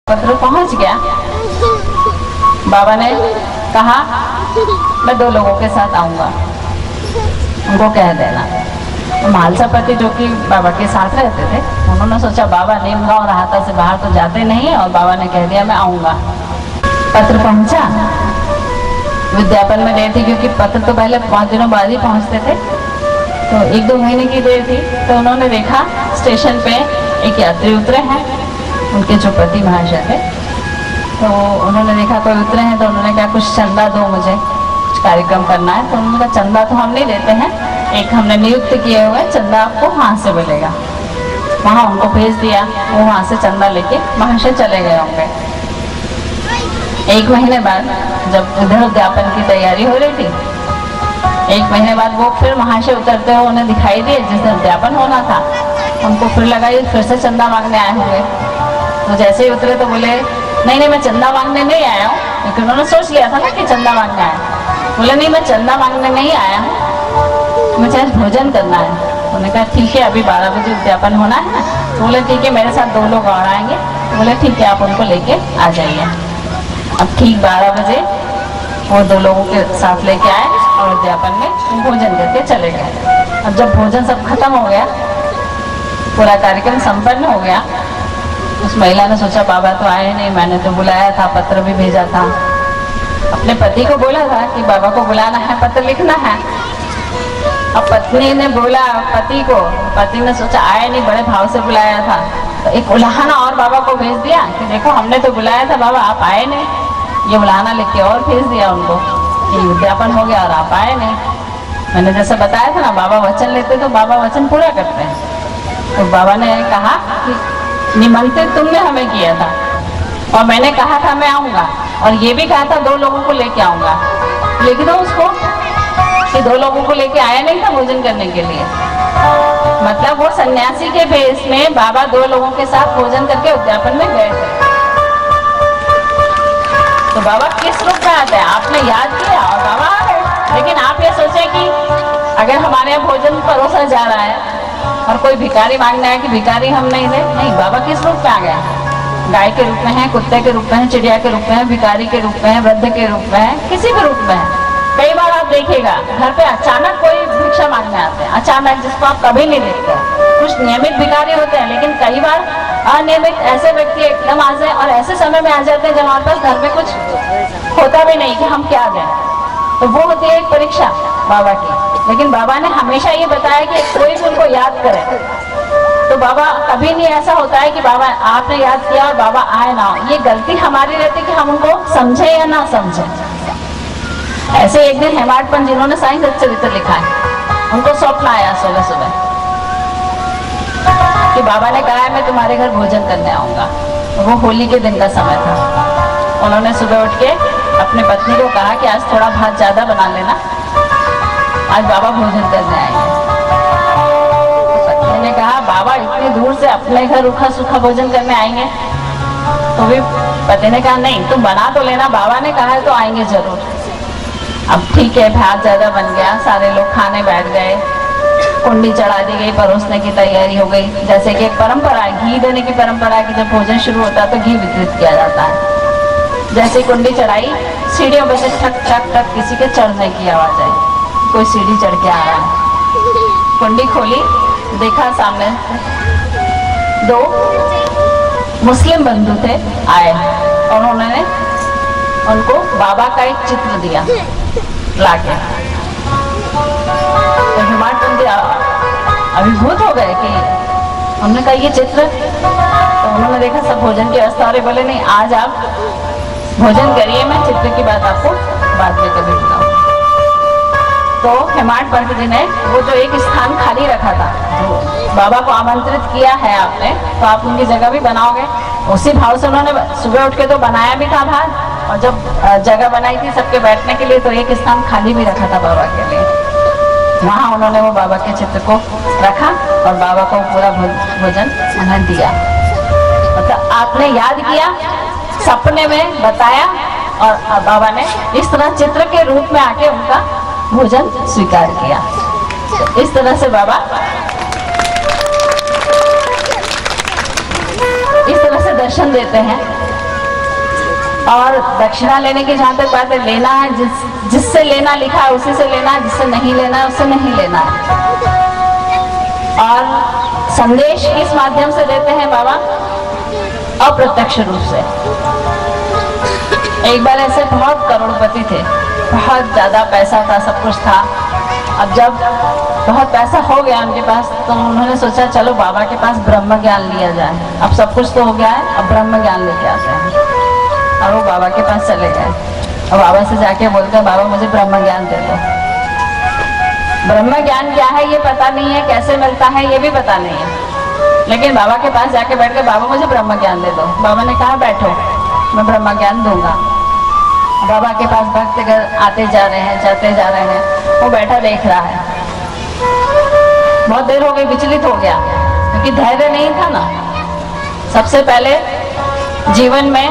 पत्र पहुंच गया। बाबा ने कहा मैं 2 लोगों के साथ आऊंगा, उनको कह देना। तो म्हालसा पति जो कि बाबा के साथ रहते थे, उन्होंने सोचा बाबा नीमगांव राहता से बाहर तो जाते नहीं, और बाबा ने कह दिया मैं आऊंगा। पत्र पहुंचा, विज्ञापन में देर थी क्योंकि पत्र तो पहले 5 दिनों बाद ही पहुंचते थे, तो 1-2 महीने की देर थी। तो उन्होंने देखा स्टेशन पे एक यात्री उतरे हैं, उनके जो पति महाशय थे, तो उन्होंने देखा कोई उतरे हैं, तो उन्होंने कहा कुछ चंदा दो, मुझे कुछ कार्यक्रम करना है। तो उन्होंने कहा चंदा तो हम नहीं देते हैं, एक हमने नियुक्त किए हुए चंदा आपको वहाँ से मिलेगा। वहाँ उनको भेज दिया, वो वहाँ से चंदा लेके महाशय चले गए होंगे। 1 महीने बाद जब इधर उद्यापन की तैयारी हो रही थी, 1 महीने बाद वो फिर महाशय उतरते हुए उन्हें दिखाई दिए, जिस दिन उद्यापन होना था। उनको फिर लगा ये फिर से चंदा मांगने आए होंगे, तो जैसे ही उतरे तो बोले नहीं मैं चंदा मांगने नहीं आया हूँ, लेकिन उन्होंने सोच लिया था ना कि चंदा मांगने आया। बोले नहीं मैं चंदा मांगने नहीं आया हूँ, मुझे आज भोजन करना है। उन्होंने कहा ठीक है, अभी 12 बजे उद्यापन होना है ना। तो बोले ठीक है, मेरे साथ 2 लोग और आएंगे। बोले ठीक है, आप उनको लेके आ जाइए। अब ठीक 12 बजे वो 2 लोगों के साथ लेके आए और उद्यापन में भोजन करके चले गए। अब जब भोजन सब खत्म हो गया, पूरा कार्यक्रम संपन्न हो गया, उस महिला ने सोचा बाबा तो आए नहीं, मैंने तो बुलाया था, पत्र भी भेजा था, अपने पति को बोला था कि बाबा को बुलाना है, पत्र लिखना है। अब पत्नी ने बोला पति को, पति ने सोचा आए नहीं, बड़े भाव से बुलाया था, तो एक उलाहना और बाबा को भेज दिया कि देखो हमने तो बुलाया था बाबा, आप आए नहीं। ये उलाहना लिख के और भेज दिया उनको कि उद्यापन हो गया और आप आए नहीं। मैंने जैसे बताया था ना, बाबा वचन लेते तो बाबा वचन पूरा करते हैं। तो बाबा ने कहा कि निमंत्रित तुमने हमें किया था और मैंने कहा था मैं आऊंगा, और ये भी कहा था 2 लोगों को लेके आऊंगा। लिख दो उसको कि 2 लोगों को लेके आया नहीं था भोजन करने के लिए। मतलब वो सन्यासी के भेष में बाबा 2 लोगों के साथ भोजन करके उद्यापन में गए थे। तो बाबा किस रूप में आते हैं, आपने याद किया और बाबा आ गए। लेकिन आप ये सोचे कि अगर हमारे यहाँ भोजन परोसा जा रहा है और कोई भिखारी मांगने आया कि भिखारी हम नहीं दे, नहीं, बाबा किस रूप में आ गए, गाय के रूप में है, कुत्ते के रूप में है, चिड़िया के रूप में है, भिखारी के रूप में है, वृद्ध के रूप में है, किसी भी रूप में है। कई बार आप देखिएगा घर पे अचानक कोई भिक्षा मांगने आते हैं, अचानक, जिसको आप कभी नहीं देखते। कुछ नियमित भिखारी होते हैं, लेकिन कई बार अनियमित ऐसे व्यक्ति एकदम आ जाए और ऐसे समय में आ जाते हैं जब हमारे पास घर में कुछ होता भी नहीं कि हम क्या दें। तो वो होती है एक परीक्षा बाबा की। लेकिन बाबा ने हमेशा ये बताया कि कोई भी उनको याद करे। तो बाबा कभी नहीं ऐसा होता है कि बाबा आपने याद किया और बाबा आए ना हो। ये गलती हमारी रहती कि हम उनको समझे या ना समझे। ऐसे एक दिन हेमाडपंत जिन्होंने साईं सच्चरित्र लिखा है, उनको स्वप्न आया सुबह कि बाबा ने कहा है मैं तुम्हारे घर भोजन करने आऊंगा। वो होली के दिन का समय था। उन्होंने सुबह उठ के अपने पत्नी को कहा कि आज थोड़ा भात ज्यादा बना लेना, आज बाबा भोजन करने आएंगे। पत्नी ने कहा बाबा इतनी दूर से अपने घर रूखा सूखा भोजन करने आएंगे? तो भी पति ने कहा नहीं, तुम बना तो लेना, बाबा ने कहा है तो आएंगे जरूर। अब ठीक है, भात ज्यादा बन गया, सारे लोग खाने बैठ गए, कुंडी चढ़ा दी गई, परोसने की तैयारी हो गई। जैसे कि एक परंपरा है, घी देने की परंपरा है कि जब भोजन शुरू होता है तो घी वितरित किया जाता है। जैसे कुंडी चढ़ाई, सीढ़ियों पर से ठक ठक ठक किसी के चढ़ने की आवाज आई, कोई सीढ़ी चढ़ के आ रहा है। कुंडी खोली, देखा सामने 2 मुस्लिम बंधु थे आए, और उन्होंने उनको बाबा का एक चित्र दिया लाके। तो हेमाडपंत अभिभूत हो गए कि उन्होंने कहा ये चित्र। तो उन्होंने देखा सब भोजन की व्यवस्था, और बोले नहीं, आज आप भोजन करिए, मैं चित्र की बात आपको बाद में कभी बताऊं। तो हेमाडपंत जी ने वो जो एक स्थान खाली रखा था, जो बाबा को आमंत्रित किया है आपने, तो आप उनकी जगह भी बनाओगे। उसी भाव से उन्होंने सुबह उठ के तो बनाया भी था भात, और जब जगह बनाई थी सबके बैठने के लिए तो एक स्थान खाली भी रखा था बाबा के लिए। वहाँ उन्होंने वो बाबा के चित्र को रखा और बाबा को पूरा भोजन उन्हें दिया। मतलब आपने याद किया, सपने में बताया, और बाबा ने इस तरह चित्र के रूप में आके उनका भोजन स्वीकार किया। तो इस तरह से बाबा इस तरह से दर्शन देते हैं और दक्षिणा लेने की जहाँ तक बात है, लेना है जिससे लेना लिखा है उसी से लेना है, जिससे नहीं लेना है उससे नहीं लेना है। और संदेश किस माध्यम से देते हैं बाबा? अप्रत्यक्ष रूप से। एक बार ऐसे बहुत करोड़पति थे, बहुत ज्यादा पैसा था, सब कुछ था। अब जब बहुत पैसा हो गया उनके पास तो उन्होंने सोचा चलो बाबा के पास ब्रह्म ज्ञान लिया जाए। अब सब कुछ तो हो गया है, अब ब्रह्म ज्ञान लेके आते हैं। और वो बाबा के पास चले गए और बाबा से जाके बोलते हैं बाबा मुझे ब्रह्म ज्ञान दे दो। ब्रह्म ज्ञान क्या है ये पता नहीं है, कैसे मिलता है ये भी पता नहीं है, लेकिन बाबा के पास जाके बैठ के बाबा मुझे ब्रह्म ज्ञान दे दो। बाबा ने कहा बैठो मैं ब्रह्म ज्ञान दूंगा। बाबा के पास भक्त आते जा रहे हैं, जाते जा रहे हैं, वो बैठा देख रहा है। बहुत देर हो गई, विचलित हो गया क्योंकि धैर्य नहीं था ना। सबसे पहले जीवन में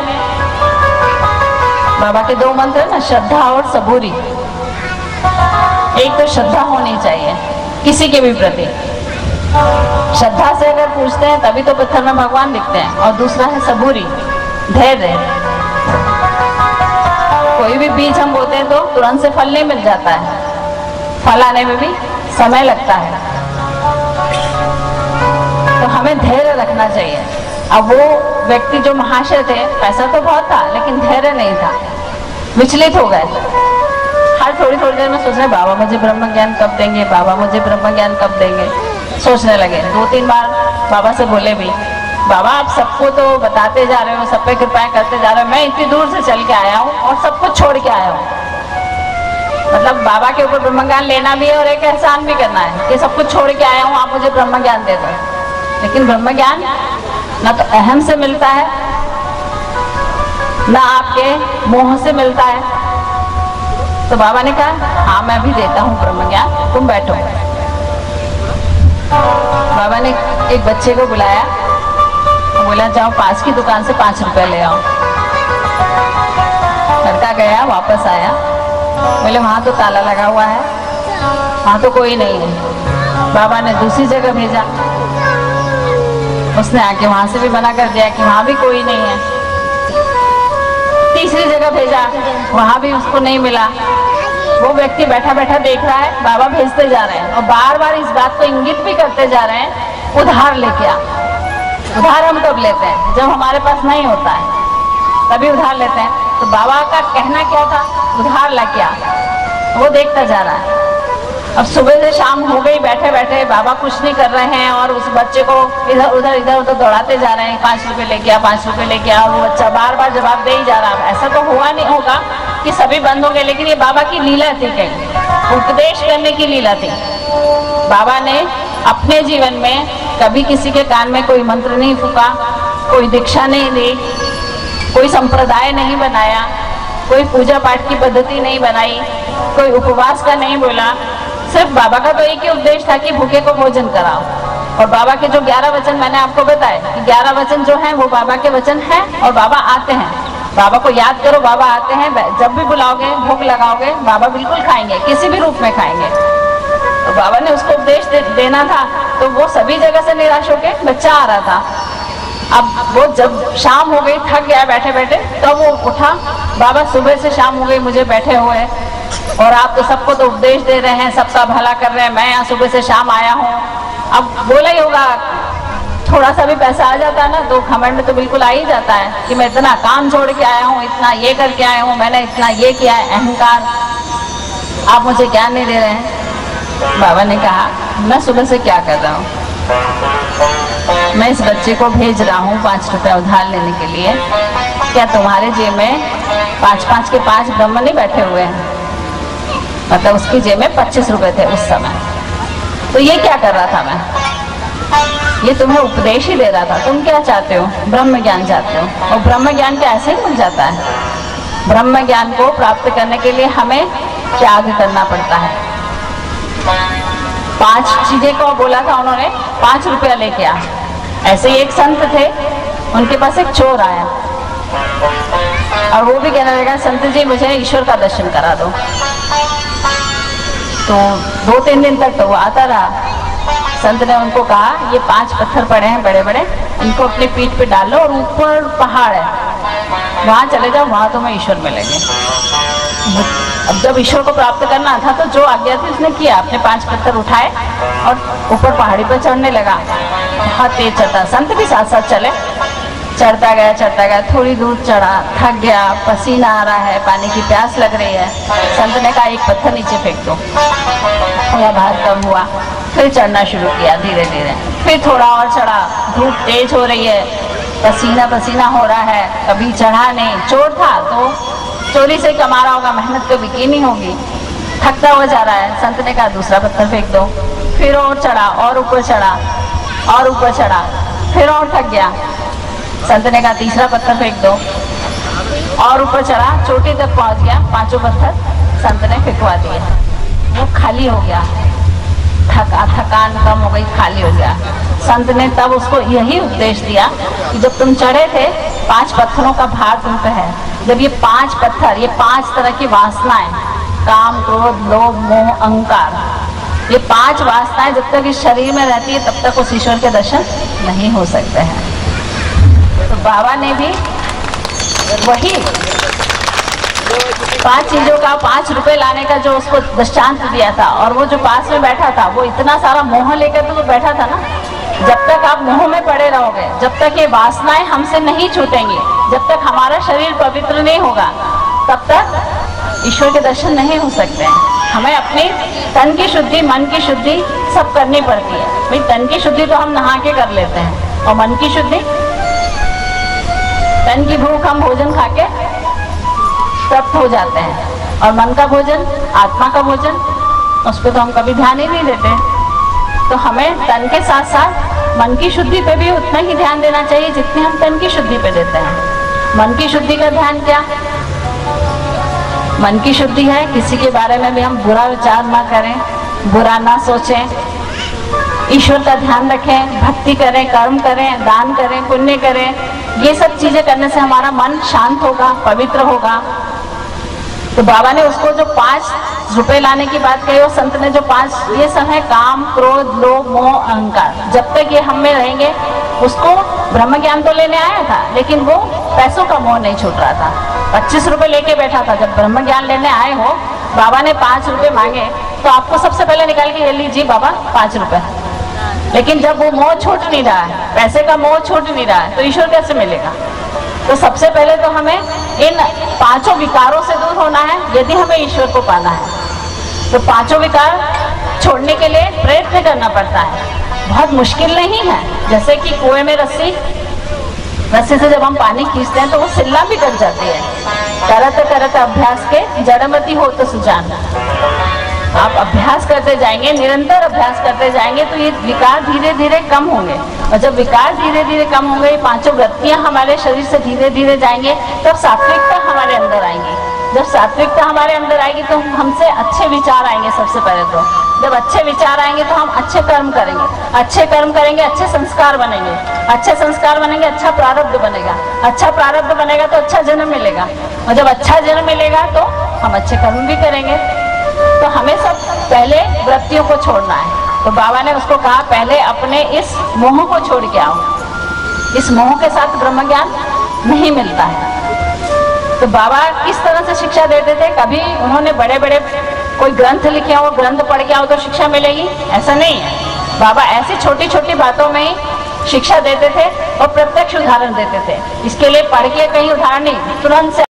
बाबा के दो मंत्र है ना, श्रद्धा और सबूरी। एक तो श्रद्धा होनी चाहिए किसी के भी प्रति, श्रद्धा से अगर पूछते हैं तभी तो पत्थर में भगवान दिखते हैं। और दूसरा है सबूरी, धैर्य। कोई भी बीज हम बोते हैं तो तुरंत से फल नहीं मिल जाता है, फल आने में भी समय लगता है। तो हमें धैर्य रखना चाहिए। अब वो व्यक्ति जो महाशय थे, पैसा तो बहुत था लेकिन धैर्य नहीं था, विचलित हो गए। हर थोड़ी थोड़ी देर में सोच रहे बाबा मुझे ब्रह्म ज्ञान कब देंगे, बाबा मुझे ब्रह्म ज्ञान कब देंगे, सोचने लगे। 2-3 बार बाबा से बोले भी बाबा आप सबको तो बताते जा रहे हो, सब पे कृपाएं करते जा रहे हो, मैं इतनी दूर से चल के आया हूँ और सब कुछ छोड़ के आया हूँ। मतलब बाबा के ऊपर ब्रह्म ज्ञान लेना भी है और एक एहसान भी करना है कि सब कुछ छोड़ के आया हूँ, आप मुझे ब्रह्म ज्ञान दे दो। लेकिन ब्रह्म ज्ञान ना तो अहम से मिलता है ना आपके मोह से मिलता है। तो बाबा ने कहा हाँ मैं भी देता हूँ ब्रह्म ज्ञान, तुम बैठो। बाबा ने एक बच्चे को बुलाया, बोला जाओ पास की दुकान से 5 रुपए ले आओ। लड़का गया, वापस आया, बोले वहां तो ताला लगा हुआ है, वहां तो कोई नहीं है। बाबा ने दूसरी जगह भेजा, उसने आके वहां से भी मना कर दिया कि वहां भी कोई नहीं है। तीसरी जगह भेजा, वहां भी उसको नहीं मिला। वो व्यक्ति बैठा बैठा देख रहा है, बाबा भेजते जा रहे हैं और बार बार इस बात को इंगित भी करते जा रहे हैं उधार लेके आ। उधार हम कब लेते हैं? जब हमारे पास नहीं होता है तभी उधार लेते हैं। तो बाबा का कहना क्या था? उधार ला क्या? वो देखता जा रहा है। अब सुबह से शाम हो गई, बैठे बैठे बाबा कुछ नहीं कर रहे हैं और उस बच्चे को इधर उधर दौड़ाते जा रहे हैं, 5 रुपए लेके आ, 5 रुपए लेके आ। और वो बच्चा बार बार जवाब दे ही जा रहा है। ऐसा तो हुआ नहीं होगा कि सभी बंद हो गए, लेकिन ये बाबा की लीला थी, कहीं उपदेश करने की लीला थी। बाबा ने अपने जीवन में कभी किसी के कान में कोई मंत्र नहीं फूका, कोई दीक्षा नहीं दी, कोई संप्रदाय नहीं बनाया, कोई पूजा पाठ की पद्धति नहीं बनाई, कोई उपवास का नहीं बोला। सिर्फ बाबा का तो एक ही उपदेश था कि भूखे को भोजन कराओ। और बाबा के जो 11 वचन मैंने आपको बताए कि 11 वचन जो हैं वो बाबा के वचन हैं और बाबा आते हैं। बाबा को याद करो, बाबा आते हैं। जब भी बुलाओगे, भूख लगाओगे, बाबा बिल्कुल खाएंगे, किसी भी रूप में खाएंगे। तो बाबा ने उसको उपदेश देना था, तो वो सभी जगह से निराश होके बच्चा आ रहा था। अब वो जब शाम हो गई, थक गया बैठे बैठे, तब वो उठा, बाबा सुबह से शाम हो गई मुझे बैठे हुए और आप तो सबको तो उपदेश दे रहे हैं, सबका भला कर रहे हैं, मैं यहाँ सुबह से शाम आया हूँ। अब बोला ही होगा, थोड़ा सा भी पैसा आ जाता है ना तो घमंड तो बिल्कुल आ ही जाता है कि मैं इतना काम छोड़ के आया हूँ, इतना ये करके आया हूँ, मैंने इतना ये किया है, अहंकार। आप मुझे ज्ञान नहीं दे रहे हैं। बाबा ने कहा मैं सुबह से क्या कर रहा हूँ? मैं इस बच्चे को भेज रहा हूँ 5 रुपया उधार लेने के लिए। क्या तुम्हारे जेब में 5-5 के 5 ब्रह्म नहीं बैठे हुए हैं? मतलब उसकी जेब में 25 रुपए थे उस समय। तो ये क्या कर रहा था मैं? ये तुम्हें उपदेश ही दे रहा था। तुम क्या चाहते हो? ब्रह्म ज्ञान चाहते हो, और ब्रह्म ज्ञान क्या ऐसे ही मिल जाता है? ब्रह्म ज्ञान को प्राप्त करने के लिए हमें त्याग करना पड़ता है। 5 चीजें को बोला था उन्होंने, 5 रुपया लेके आ। ऐसे ही एक संत थे, उनके पास एक चोर आया और वो भी कहने लगा संत जी मुझे ईश्वर का दर्शन करा दो। तो 2-3 दिन तक तो वो आता रहा। संत ने उनको कहा ये 5 पत्थर पड़े हैं बड़े बड़े, इनको अपनी पीठ पे डालो और ऊपर पहाड़ है, वहाँ चले जाओ, वहाँ तुम्हें ईश्वर मिलेंगे। अब जब ईश्वर को प्राप्त करना था तो जो आज्ञा थी उसने किया, अपने 5 पत्थर उठाए और ऊपर पहाड़ी पर चढ़ने लगा। बहुत तेज चढ़ता, संत भी साथ साथ चले, चढ़ता गया, थोड़ी दूर चढ़ा, थक गया, पसीना आ रहा है, पानी की प्यास लग रही है। संत ने कहा एक पत्थर नीचे फेंक दो, थोड़ा भार कम हुआ, फिर चढ़ना शुरू किया धीरे धीरे, फिर थोड़ा और चढ़ा, धूप तेज हो रही है, पसीना पसीना हो रहा है, कभी चढ़ा नहीं, चोर था तो चोरी से कमा रहा होगा, मेहनत तो बिकी नहीं होगी, थकता हुआ जा रहा है। संत ने कहा दूसरा पत्थर फेंक दो, फिर और चढ़ा और ऊपर चढ़ा और ऊपर चढ़ा, फिर और थक गया। संत ने कहा तीसरा पत्थर फेंक दो और ऊपर चढ़ा, चोटी तक पहुंच गया, 5 पत्थर संत ने फेंकवा दिए, वो खाली हो गया, थकान कम हो गई, खाली हो गया। संत ने तब उसको यही उपदेश दिया कि जब तुम चढ़े थे 5 पत्थरों का भार तुम पे है, जब ये 5 पत्थर, ये 5 तरह की वासनाएं, काम, क्रोध, लोभ, मोह, अहंकार, ये 5 वासनाएं जब तक इस शरीर में रहती है तब तक उस ईश्वर के दर्शन नहीं हो सकते हैं। तो बाबा ने भी वही 5 चीजों का 5 रुपए लाने का जो उसको दृष्टांत दिया था, और वो जो पास में बैठा था वो इतना सारा मोह लेकर तो बैठा था ना। जब तक आप मोह में पड़े रहोगे, जब तक ये वासनाएं हमसे नहीं छूटेंगी, जब तक हमारा शरीर पवित्र नहीं होगा, तब तक ईश्वर के दर्शन नहीं हो सकते हैं। हमें अपनी तन की शुद्धि, मन की शुद्धि सब करनी पड़ती है। भाई तन की शुद्धि तो हम नहा के कर लेते हैं, और मन की शुद्धि, तन की भूख हम भोजन खा के तृप्त हो जाते हैं, और मन का भोजन, आत्मा का भोजन, उस पर तो हम कभी ध्यान ही नहीं देते। तो हमें तन के साथ साथ मन की शुद्धि पे भी उतना ही ध्यान देना चाहिए जितनी हम तन की शुद्धि पे देते हैं। मन की शुद्धि का ध्यान क्या? मन की शुद्धि है किसी के बारे में भी हम बुरा विचार ना करें, बुरा ना सोचें, ईश्वर का ध्यान रखें, भक्ति करें, कर्म करें, दान करें, पुण्य करें। ये सब चीजें करने से हमारा मन शांत होगा, पवित्र होगा। तो बाबा ने उसको जो 5 रुपए लाने की बात कही, और संत ने जो 5, ये सब है काम, क्रोध, लोभ, मोह, अहंकार। जब तक ये हम में रहेंगे, उसको ब्रह्म ज्ञान तो लेने आया था, लेकिन वो पैसों का मोह नहीं छूट रहा था। 25 रुपए लेके बैठा था। जब ब्रह्म ज्ञान लेने आए हो, बाबा ने 5 रुपए मांगे, तो आपको सबसे पहले निकाल के ये लीजिए बाबा 5 रुपए। लेकिन जब वो मोह छूट नहीं रहा है, पैसे का मोह छूट नहीं रहा है, तो ईश्वर कैसे मिलेगा? तो सबसे पहले तो हमें इन 5 विकारों से दूर होना है यदि हमें ईश्वर को पाना है। तो 5 विकार छोड़ने के लिए प्रयत्न करना पड़ता है, बहुत मुश्किल नहीं है। जैसे कि कुएं में रस्सी से जब हम पानी खींचते हैं तो वो सिल्ला भी कट जाती है। करत अभ्यास के जड़मती हो तो सुजान। आप अभ्यास करते जाएंगे, निरंतर अभ्यास करते जाएंगे, तो ये विकार धीरे धीरे कम होंगे। और जब विकार धीरे धीरे कम होंगे, 5 वृत्तियां हमारे शरीर से धीरे धीरे जाएंगे, तब सात्विकता हमारे अंदर आएंगी। जब सात्विकता हमारे अंदर आएगी तो हमसे अच्छे विचार आएंगे। सबसे पहले तो जब अच्छे विचार आएंगे तो हम अच्छे कर्म करेंगे, अच्छे कर्म करेंगे, अच्छे संस्कार बनेंगे, अच्छे संस्कार बनेंगे, अच्छा प्रारब्ध बनेगा, अच्छा प्रारब्ध बनेगा तो अच्छा जन्म मिलेगा, और जब अच्छा जन्म मिलेगा तो हम अच्छे कर्म भी करेंगे। तो हमें सब पहले वृत्तियों को छोड़ना है। तो बाबा ने उसको कहा पहले अपने इस मोह को छोड़ के आओ। इस मोह के साथ ब्रह्म ज्ञान नहीं मिलता है। तो बाबा किस तरह से शिक्षा देते थे? कभी उन्होंने बड़े बड़े कोई ग्रंथ लिखे हो, ग्रंथ पढ़ के आओ तो शिक्षा मिलेगी, ऐसा नहीं है। बाबा ऐसी छोटी छोटी बातों में ही शिक्षा देते थे और प्रत्यक्ष उदाहरण देते थे। इसके लिए पढ़ के कहीं उदाहरण नहीं, तुरंत से